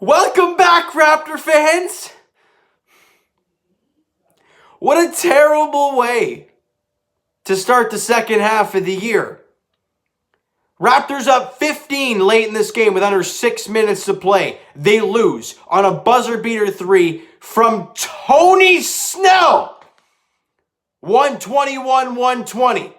Welcome back, Raptor fans! What a terrible way to start the second half of the year. Raptors up 15 late in this game with under 6 minutes to play. They lose on a buzzer beater three from Tony Snell. 121-120.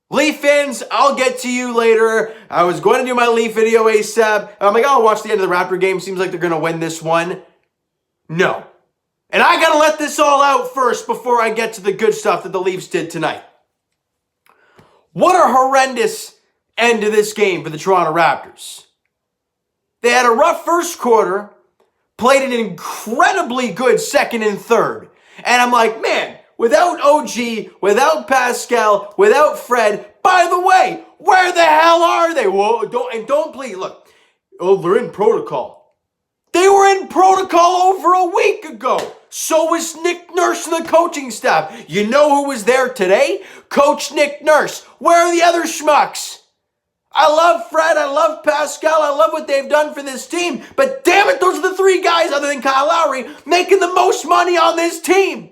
Leaf fans, I'll get to you later. I was going to do my Leaf video ASAP. I'm like, I'll watch the end of the Raptor game. Seems like they're going to win this one. No. And I got to let this all out first before I get to the good stuff that the Leafs did tonight. What a horrendous end to this game for the Toronto Raptors. They had a rough first quarter, played an incredibly good second and third. And I'm like, man, without OG, without Pascal, without Fred, by the way, where the hell are they? Whoa, don't please, look, they're in protocol. They were in protocol over a week ago. So was Nick Nurse and the coaching staff. You know who was there today? Coach Nick Nurse. Where are the other schmucks? I love Fred. I love Pascal. I love what they've done for this team. But damn it, those are the three guys other than Kyle Lowry making the most money on this team.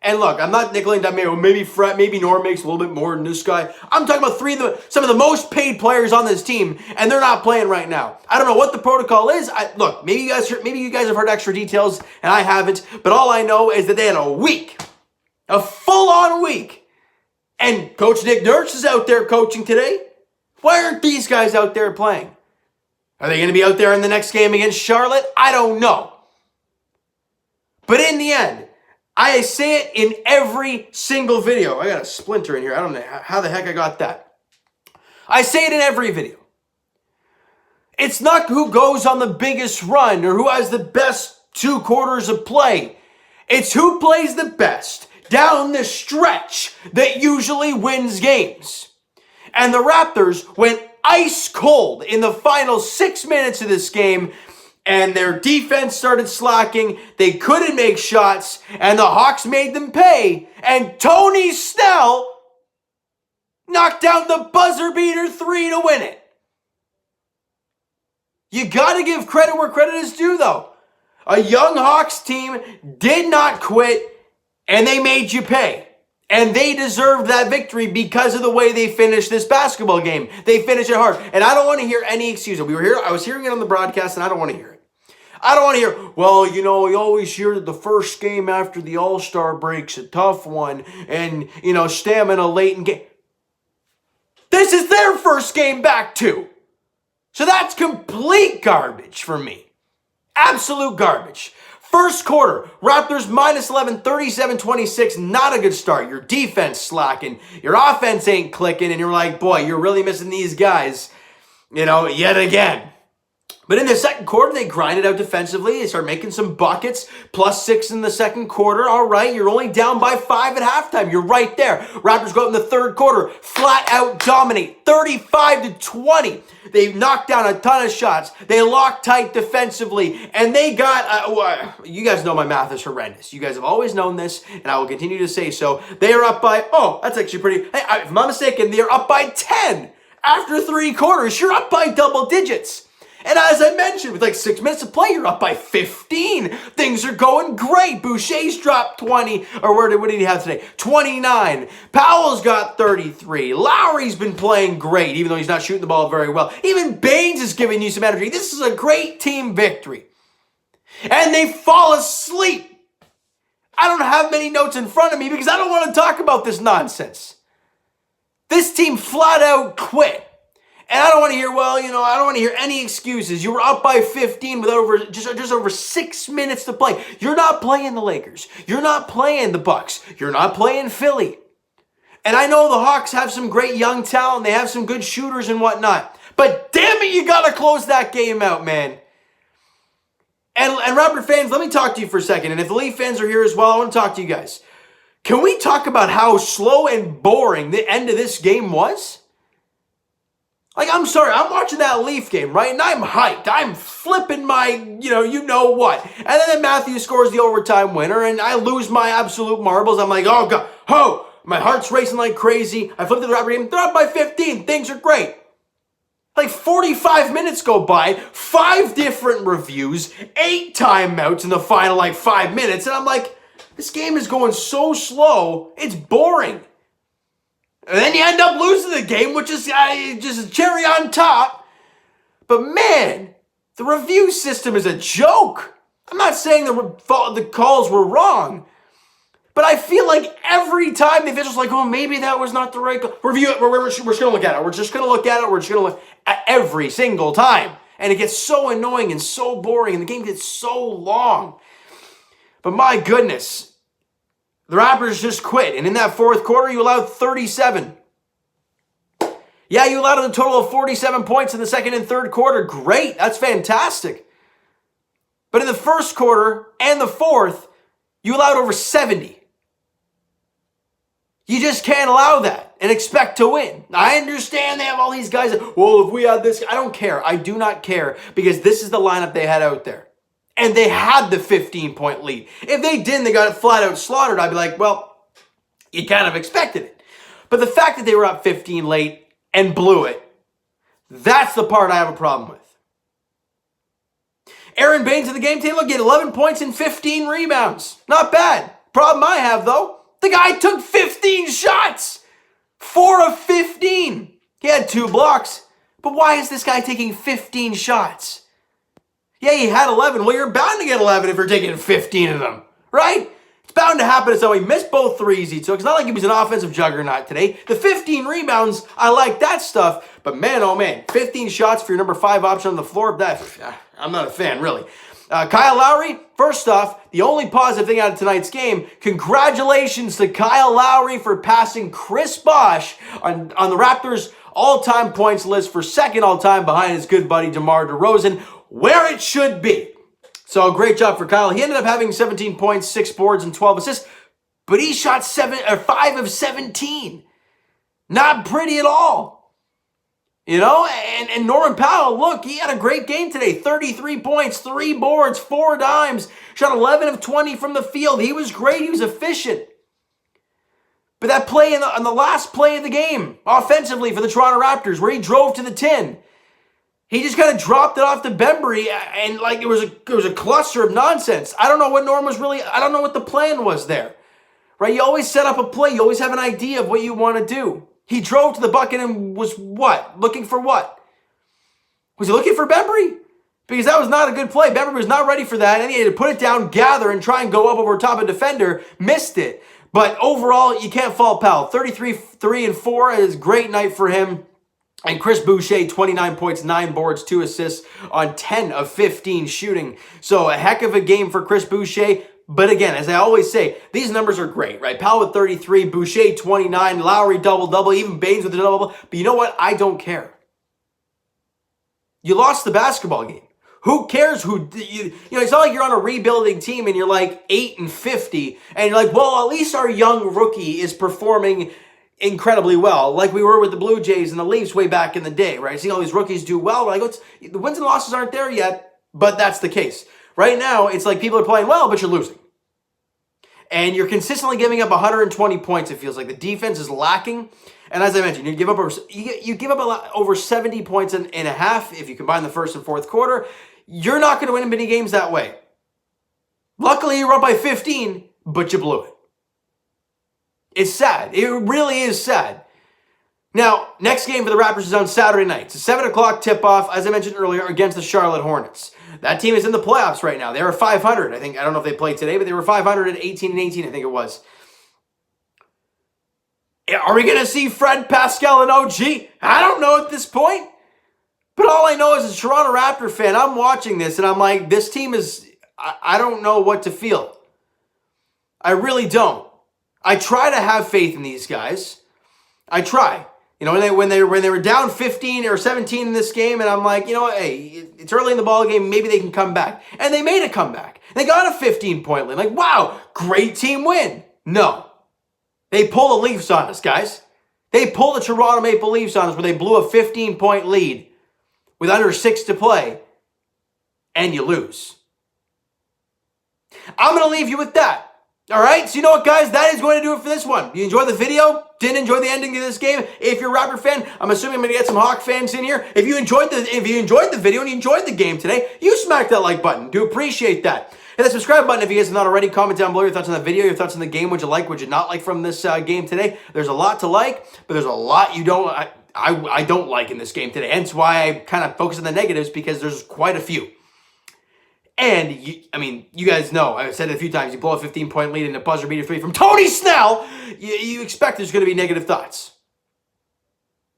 And look, I'm not nickeling down. Maybe Fred, maybe Norm makes a little bit more than this guy. I'm talking about some of the most paid players on this team, and they're not playing right now. I don't know what the protocol is. Look, maybe you guys have heard extra details, and I haven't. But all I know is that they had a full-on week, and Coach Nick Nurse is out there coaching today. Why aren't these guys out there playing? Are they going to be out there in the next game against Charlotte? I don't know. But in the end, I say it in every single video. I got a splinter in here. I don't know how the heck I got that. I say it in every video. It's not who goes on the biggest run or who has the best 2 quarters of play. It's who plays the best down the stretch that usually wins games. And the Raptors went ice cold in the final 6 minutes of this game. And their defense started slacking. They couldn't make shots. And the Hawks made them pay. And Tony Snell knocked down the buzzer beater three to win it. You got to give credit where credit is due, though. A young Hawks team did not quit. And they made you pay. And they deserved that victory because of the way they finished this basketball game. They finished it hard. And I don't want to hear any excuses. I was hearing it on the broadcast, and I don't want to hear it. I don't want to hear, well, you know, you always hear that the first game after the All-Star break's a tough one. And, you know, stamina late in game. This is their first game back, too. So that's complete garbage for me. Absolute garbage. First quarter, Raptors minus 11, 37-26, not a good start. Your defense slacking, your offense ain't clicking, and you're like, boy, you're really missing these guys, you know, yet again. But in the second quarter, they grinded out defensively. They started making some buckets, +6 in the second quarter. All right, you're only down by 5 at halftime. You're right there. Raptors go out in the third quarter, flat out dominate, 35-20. They knocked down a ton of shots. They locked tight defensively, and they got, you guys know my math is horrendous. You guys have always known this, and I will continue to say so. They are up by, that's actually pretty, if I'm not mistaken, they are up by 10 after 3 quarters. You're up by double digits. And as I mentioned, with like 6 minutes to play, you're up by 15. Things are going great. Boucher's dropped 20, or what did he have today? 29. Powell's got 33. Lowry's been playing great, even though he's not shooting the ball very well. Even Baines is giving you some energy. This is a great team victory. And they fall asleep. I don't have many notes in front of me because I don't want to talk about this nonsense. This team flat out quit. And I don't want to hear, I don't want to hear any excuses. You were up by 15 with just over 6 minutes to play. You're not playing the Lakers. You're not playing the Bucks. You're not playing Philly. And I know the Hawks have some great young talent. They have some good shooters and whatnot. But damn it, you got to close that game out, man. And Raptor fans, let me talk to you for a second. And if the Leaf fans are here as well, I want to talk to you guys. Can we talk about how slow and boring the end of this game was? Like, I'm sorry, I'm watching that Leaf game, right? And I'm hyped. I'm flipping my, you know what. And then Matthews scores the overtime winner, and I lose my absolute marbles. I'm like, oh, God, my heart's racing like crazy. I flip to the Raptor game. They're up by 15. Things are great. Like 45 minutes go by, 5 different reviews, 8 timeouts in the final 5 minutes, and I'm like, this game is going so slow, it's boring. And then you end up losing the game, which is just a cherry on top. But man, the review system is a joke. I'm not saying the calls were wrong, but I feel like every time the official's like, oh, maybe that was not the right call. Review it. We're just going to look at it. We're just going to look at it. We're just going to look at every single time. And it gets so annoying and so boring, and the game gets so long. But my goodness, the Raptors just quit. And in that fourth quarter, you allowed 37. Yeah, you allowed a total of 47 points in the second and third quarter. Great. That's fantastic. But in the first quarter and the fourth, you allowed over 70. You just can't allow that and expect to win. I understand they have all these guys. Well, if we had this, I don't care. I do not care because this is the lineup they had out there. And they had the 15-point lead. If they didn't, they got it flat out slaughtered. I'd be like, well, you kind of expected it. But the fact that they were up 15 late and blew it, that's the part I have a problem with. Aaron Baines in the game table get 11 points and 15 rebounds. Not bad. Problem I have, though, the guy took 15 shots. 4 of 15. He had 2 blocks. But why is this guy taking 15 shots? Yeah, he had 11. Well, you're bound to get 11 if you're taking 15 of them, right? It's bound to happen. So he missed both threes he took. It's not like he was an offensive juggernaut today. The 15 rebounds, I like that stuff. But man, oh man, 15 shots for your number 5 option on the floor, I'm not a fan, really. Kyle Lowry, first off, the only positive thing out of tonight's game, congratulations to Kyle Lowry for passing Chris Bosh on the Raptors' all-time points list for second all-time behind his good buddy DeMar DeRozan, where it should be. So great job for Kyle. He ended up having 17 points, 6 boards, and 12 assists, but he shot 5 of 17. Not pretty at all. You know, and Norman Powell, look, he had a great game today. 33 points, 3 boards, 4 dimes, shot 11 of 20 from the field. He was great. He was efficient. But that play on the last play of the game, offensively for the Toronto Raptors, where he drove to the 10, he just kind of dropped it off to Bembry, and like it was a cluster of nonsense. I don't know what I don't know what the plan was there, right? You always set up a play. You always have an idea of what you want to do. He drove to the bucket and was what? Looking for what? Was he looking for Bembry? Because that was not a good play. Bembry was not ready for that, and he had to put it down, gather, and try and go up over top of defender. Missed it. But overall, you can't fault Powell. 33, 3, and 4 is a great night for him. And Chris Boucher, 29 points, 9 boards, 2 assists on 10 of 15 shooting. So a heck of a game for Chris Boucher. But again, as I always say, these numbers are great, right? Powell with 33, Boucher 29, Lowry double-double, even Baines with a double-double. But you know what? I don't care. You lost the basketball game. Who cares who, it's not like you're on a rebuilding team and you're like 8-50 and you're like, well, at least our young rookie is performing incredibly well, like we were with the Blue Jays and the Leafs way back in the day, right? Seeing all these rookies do well, like the wins and losses aren't there yet, but that's the case. Right now, it's like people are playing well, but you're losing. And you're consistently giving up 120 points, it feels like. The defense is lacking. And as I mentioned, you give up over 70 points and a half if you combine the first and fourth quarter. You're not going to win many games that way. Luckily, you're up by 15, but you blew it. It's sad. It really is sad. Now, next game for the Raptors is on Saturday night. It's a 7 o'clock tip-off, as I mentioned earlier, against the Charlotte Hornets. That team is in the playoffs right now. They were 500, I think. I don't know if they played today, but they were 500 at 18-18, I think it was. Are we going to see Fred, Pascal, and OG? I don't know at this point. But all I know as a Toronto Raptor fan, I'm watching this, and I'm like, this team is, I don't know what to feel. I really don't. I try to have faith in these guys. I try. You know, when they were down 15 or 17 in this game, and I'm like, you know what, hey, it's early in the ball game, maybe they can come back. And they made a comeback. They got a 15-point lead. Like, wow, great team win. No. They pull the Leafs on us, guys. They pull the Toronto Maple Leafs on us where they blew a 15-point lead with under 6 to play, and you lose. I'm going to leave you with that. All right, so you know what, guys? That is going to do it for this one. You enjoyed the video? Didn't enjoy the ending of this game? If you're a Raptor fan, I'm assuming I'm going to get some Hawk fans in here. If you enjoyed the video and you enjoyed the game today, you smack that like button. Do appreciate that. Hit that subscribe button if you guys have not already. Comment down below your thoughts on the video, your thoughts on the game. Would you like, would you not like from this game today? There's a lot to like, but there's a lot you don't. I don't like in this game today. Hence why I kind of focus on the negatives, because there's quite a few. And, you guys know, I've said it a few times, you blow a 15-point lead in a buzzer beater 3 from Tony Snell, you expect there's going to be negative thoughts.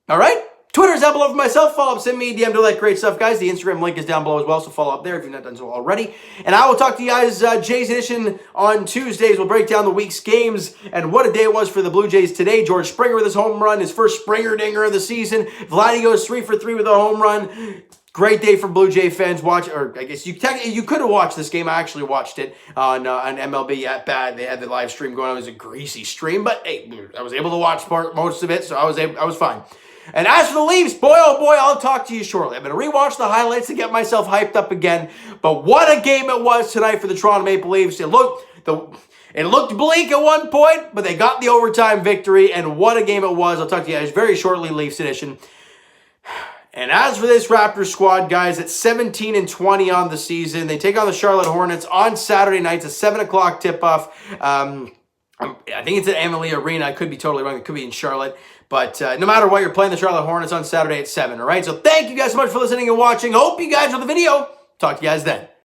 All right? Twitter's down below for myself. Follow up, send me a DM to all that great stuff, guys. The Instagram link is down below as well, so follow up there if you've not done so already. And I will talk to you guys, Jays Edition on Tuesdays. We'll break down the week's games and what a day it was for the Blue Jays today. George Springer with his home run, his first Springer dinger of the season. Vladdy goes 3 for 3 with a home run. Great day for Blue Jay fans. Watch, or I guess you could have watched this game. I actually watched it on MLB at Bat. They had the live stream going on. It was a greasy stream, but hey, I was able to watch most of it, so I was fine. And as for the Leafs, boy, oh boy, I'll talk to you shortly. I'm going to rewatch the highlights to get myself hyped up again. But what a game it was tonight for the Toronto Maple Leafs. It looked bleak at one point, but they got the overtime victory, and what a game it was. I'll talk to you guys very shortly, Leafs Edition. And as for this Raptors squad, guys, it's 17-20 on the season. They take on the Charlotte Hornets on Saturday night. It's a 7 o'clock tip-off. I think it's at Amalie Arena. I could be totally wrong. It could be in Charlotte. But no matter what, you're playing the Charlotte Hornets on Saturday at 7, all right? So thank you guys so much for listening and watching. Hope you guys enjoyed the video. Talk to you guys then.